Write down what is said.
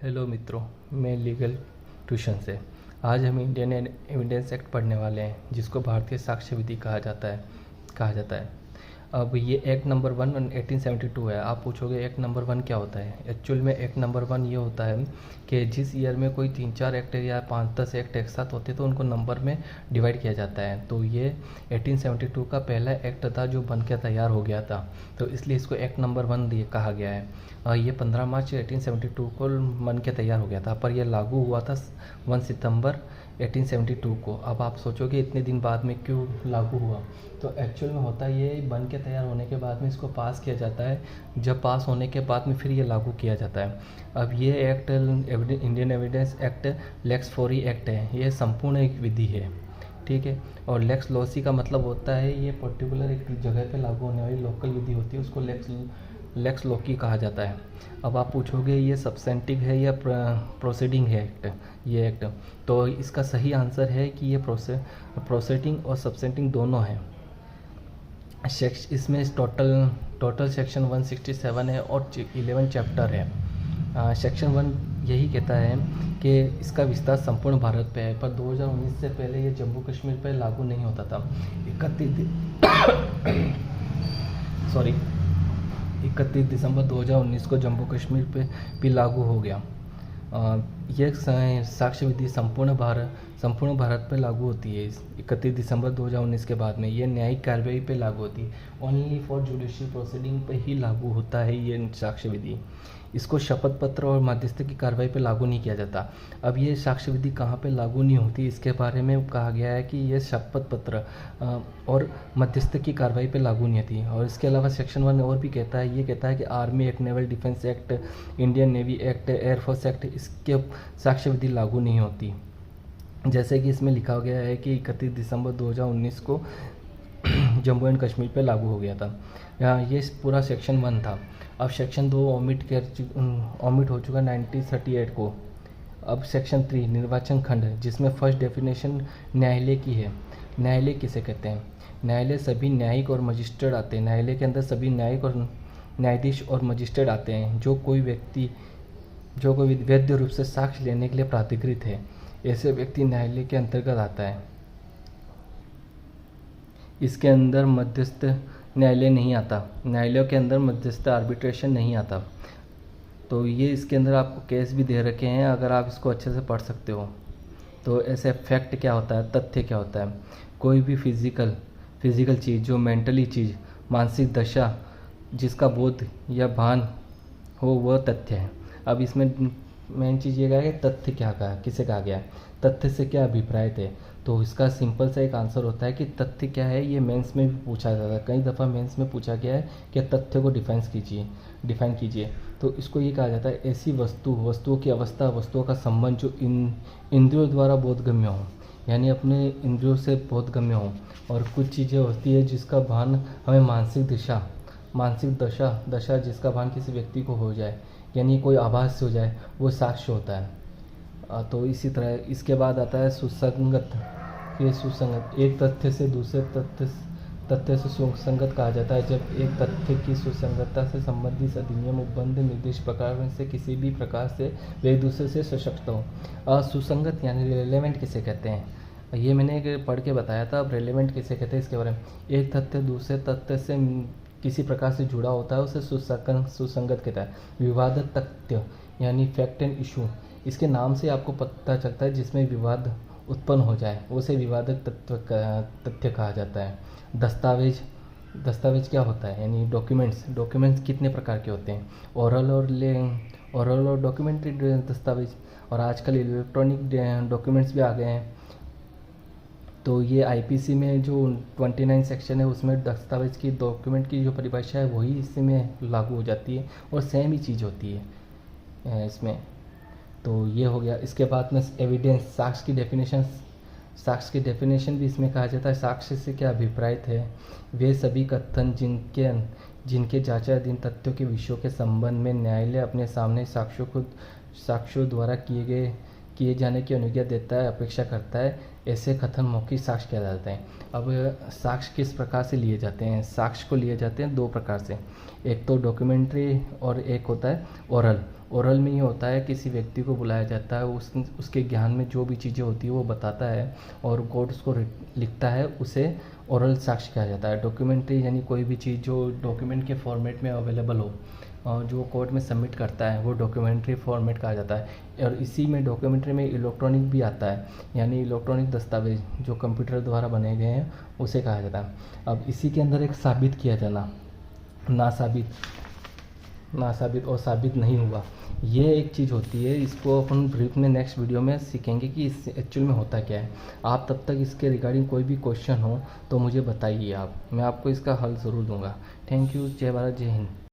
Hello मित्रों, मैं legal tuition से। आज हम इंडियन एविडेंस एक्ट पढ़ने वाले हैं, जिसको भारतीय साक्ष्य विधि कहा जाता है। अब ये एक्ट नंबर 1872 है। आप पूछोगे एक्ट नंबर 1 क्या होता है। एक्चुअल में एक्ट नंबर 1 ये होता है कि जिस ईयर में कोई 3-4 एक्ट या 5-10 एक्ट एक साथ होते तो उनको नंबर में डिवाइड किया जाता है। तो ये 1872 का पहला एक्ट था जो बन के तैयार हो गया था, तो इसलिए इसको एक्ट नंबर 1 कहा गया है। ये 15 मार्च 1872 को बन के तैयार हो गया था, पर यह लागू हुआ था 1 सितंबर 1872 को। अब आप सोचोगे इतने दिन बाद में क्यों लागू हुआ, तो एक्चुअल में होता ये बन के तैयार होने के बाद में इसको पास किया जाता है। जब पास होने के बाद में फिर ये लागू किया जाता है। अब ये act Indian evidence act lex fori act है। ये संपूर्ण एक विधि है, ठीक है। और लेक्स लॉसी का मतलब होता है ये पर्टिकुलर एक जगह पे लागू होने वाली लोकल विधि होती है, उसको लेक्स लॉकी कहा जाता है। अब आप पूछोगे ये सब्सेंटिव है या प्रोसीडिंग है ये एक्ट, तो इसका सही आंसर है कि ये प्रोसीडिंग और सब्सेंटिंग दोनों हैं। इसमें टोटल सेक्शन 167 है और 11 चैप्टर है। सेक्शन 1 यही कहता है कि इसका विस्तार संपूर्ण भारत पे है, पर 2019 से पहले ये जम्मू कश्मीर पे लागू नहीं होता था। 31 दिसंबर 2019 को जम्मू कश्मीर पे भी लागू हो गया। यह साक्ष्य विधि संपूर्ण भारत पे लागू होती है। 31 दिसंबर 2019 के बाद में ये न्यायिक कार्रवाई पे लागू होती है। ओनली फॉर जुडिशियल प्रोसीडिंग पे ही लागू होता है ये साक्ष्य विधि। इसको शपथ पत्र और मध्यस्थ की कार्रवाई पे लागू नहीं किया जाता। अब ये साक्ष्य विधि कहाँ पे लागू नहीं होती, इसके बारे में कहा गया है कि ये शपथ पत्र और मध्यस्थ की कार्रवाई पे लागू नहीं होती। और इसके अलावा सेक्शन 1 और भी कहता है, ये कहता है कि army act, naval defence act, Indian navy act, air force act, इसके साक्ष्य विधि लागू नहीं होती। जैसे कि इसमें लिखा गया है कि 31 दिसंबर 2019 को जम्मू एंड कश्मीर पे लागू हो गया था। ये पूरा सेक्शन 1 था। अब सेक्शन 2 ओमिट हो चुका 1938 को। अब सेक्शन 3 निर्वाचन खंड, जिसमें फर्स्ट डेफिनेशन न्यायालय की है। न्यायालय किसे कहते हैं? न्यायालय सभी न्यायिक और मजिस्ट्रेट आते हैं। न्यायालय के अंदर सभी न्यायिक और न्यायाधीश और मजिस्ट्रेट आते हैं जो कोई वैध रूप से साक्ष्य लेने के लिए प्राधिकृत है, ऐसे व्यक्ति न्यायालय के अंतर्गत आता है। इसके अंदर मध्यस्थ न्यायालय नहीं आता। न्यायालयों के अंदर मध्यस्थ आर्बिट्रेशन नहीं आता। तो ये इसके अंदर आपको केस भी दे रखे हैं, अगर आप इसको अच्छे से पढ़ सकते हो। तो ऐसे फैक्ट क्या होता है, तथ्य क्या होता है? कोई भी फिजिकल चीज़, जो मेंटली चीज़, मानसिक दशा जिसका बोध या भान हो, वह तथ्य है। अब इसमें मेन चीज़ ये है कि तथ्य किसे कहा गया है, तथ्य से क्या अभिप्राय थे। तो इसका सिंपल सा एक आंसर होता है कि तथ्य क्या है। ये मेंस में भी पूछा जाता है, कई दफ़ा मेंस में पूछा गया है कि तथ्य को डिफाइन कीजिए। तो इसको ये कहा जाता है ऐसी वस्तुओं की अवस्था, वस्तुओं का संबंध जो इंद्रियों द्वारा बोधगम्य हो, यानी अपने इंद्रियों से बोधगम्य हो। और कुछ चीज़ें होती है जिसका भान हमें मानसिक दशा जिसका भान किसी व्यक्ति को हो जाए, यानी कोई आभास से हो जाए, वो साक्ष्य होता है। तो इसी तरह इसके बाद आता है सुसंगत। एक तथ्य से दूसरे तथ्य से सुसंगत कहा जाता है जब एक तथ्य की सुसंगतता से संबंधित अधिनियम, उपबंध, निर्देश प्रकार से किसी भी प्रकार से वे एक दूसरे से सशक्त हो। सुसंगत यानी रेलेवेंट किसे कहते हैं, ये मैंने पढ़ के बताया था। अब रेलेवेंट किसे कहते हैं इसके बारे में, एक तथ्य दूसरे तथ्य से किसी प्रकार से जुड़ा होता है, उसे सुसंगत कहता है। विवादित तथ्य यानी फैक्ट एंड इशू, इसके नाम से आपको पता चलता है जिसमें विवाद उत्पन्न हो जाए, उसे विवादित तथ्य कहा जाता है। दस्तावेज क्या होता है, यानी डॉक्यूमेंट्स कितने प्रकार के होते हैं? ओरल और डॉक्यूमेंट्री दस्तावेज, और आजकल इलेक्ट्रॉनिक डॉक्यूमेंट्स भी आ गए हैं। तो ये आईपीसी में जो 29 सेक्शन है, उसमें दस्तावेज की, डॉक्यूमेंट की जो परिभाषा है वही इसमें लागू हो जाती है, और सेम ही चीज़ होती है इसमें। तो ये हो गया। इसके बाद में एविडेंस, साक्ष्य की डेफिनेशन भी इसमें कहा जाता है। साक्ष्य से क्या अभिप्राय थे? वे सभी कथन जिनके जांचाधीन तथ्यों के विषयों के संबंध में न्यायालय अपने सामने साक्ष्यों द्वारा किए जाने की अनुज्ञा देता है, अपेक्षा करता है, ऐसे कथन मौखिक साक्ष्य कहे जाते हैं। अब साक्ष्य किस प्रकार से लिए जाते हैं? साक्ष्य को लिए जाते हैं दो प्रकार से, एक तो डॉक्यूमेंट्री और एक होता है ओरल। ओरल में ये होता है किसी व्यक्ति को बुलाया जाता है, उसके ज्ञान में जो भी चीज़ें होती है वो बताता है और कोर्ट उसको लिखता है, उसे ओरल साक्ष्य कहा जाता है। डॉक्यूमेंट्री यानी कोई भी चीज़ जो डॉक्यूमेंट के फॉर्मेट में अवेलेबल हो और जो कोर्ट में सबमिट करता है, वो डॉक्यूमेंट्री फॉर्मेट कहा जाता है। और इसी में डॉक्यूमेंट्री में इलेक्ट्रॉनिक भी आता है, यानी इलेक्ट्रॉनिक दस्तावेज जो कंप्यूटर द्वारा बनाए गए हैं उसे कहा जाता है। अब इसी के अंदर एक साबित किया जाना, नासाबित और साबित नहीं हुआ, ये एक चीज़ होती है। इसको अपन ब्रीफ में नेक्स्ट वीडियो में सीखेंगे कि इस एक्चुअल में होता क्या है। आप तब तक इसके रिगार्डिंग कोई भी क्वेश्चन हो तो मुझे बताइए, मैं आपको इसका हल ज़रूर दूंगा। Thank you. जय भारत, जय हिंद।